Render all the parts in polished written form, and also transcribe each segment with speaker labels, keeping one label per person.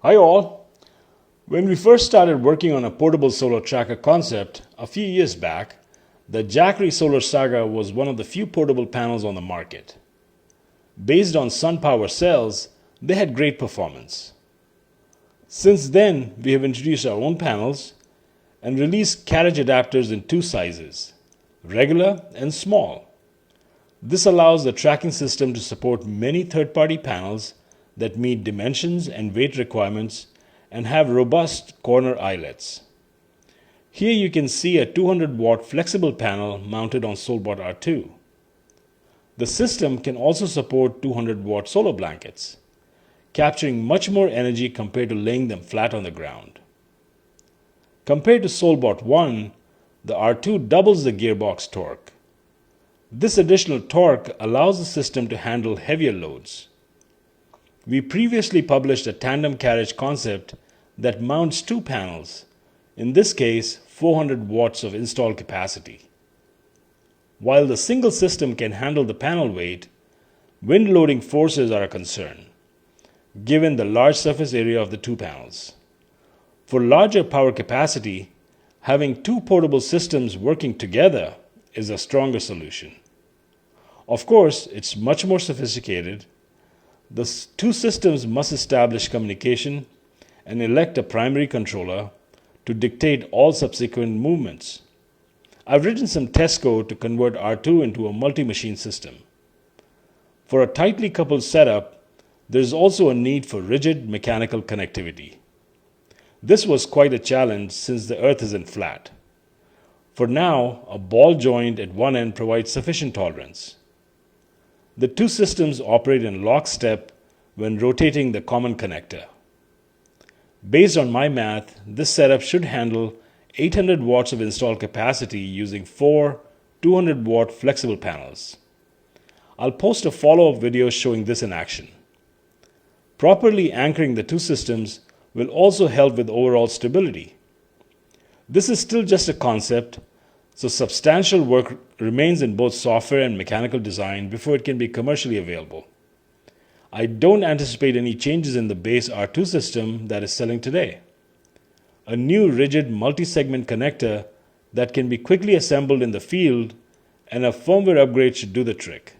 Speaker 1: Hi all! When we first started working on a portable solar tracker concept a few years back, the Jackery Solar Saga was one of the few portable panels on the market. Based on sun power cells, they had great performance. Since then, we have introduced our own panels and released Carriage adapters in two sizes, regular and small. This allows the tracking system to support many third-party panels that meet dimensions and weight requirements and have robust corner eyelets. Here you can see a 200-watt flexible panel mounted on pSolBot R2. The system can also support 200-watt solar blankets, capturing much more energy compared to laying them flat on the ground. Compared to pSolBot 1, the R2 doubles the gearbox torque. This additional torque allows the system to handle heavier loads. We previously published a tandem carriage concept that mounts two panels, in this case 400 watts of install capacity. While the single system can handle the panel weight, wind loading forces are a concern, given the large surface area of the two panels. For larger power capacity, having two portable systems working together is a stronger solution. Of course, it's much more sophisticated. The two systems must establish communication and elect a primary controller to dictate all subsequent movements. I've written some test code to convert R2 into a multi-machine system. For a tightly coupled setup, there is also a need for rigid mechanical connectivity. This was quite a challenge since the Earth isn't flat. For now, a ball joint at one end provides sufficient tolerance. The two systems operate in lockstep when rotating the common connector. Based on my math, this setup should handle 800 watts of install capacity using four 200-watt flexible panels. I'll post a follow-up video showing this in action. Properly anchoring the two systems will also help with overall stability. This is still just a concept, so substantial work remains in both software and mechanical design before it can be commercially available. I don't anticipate any changes in the base R2 system that is selling today. A new rigid multi-segment connector that can be quickly assembled in the field and a firmware upgrade should do the trick.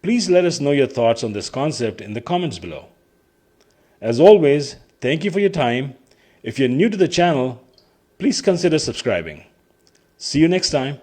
Speaker 1: Please let us know your thoughts on this concept in the comments below. As always, thank you for your time. If you're new to the channel, please consider subscribing. See you next time.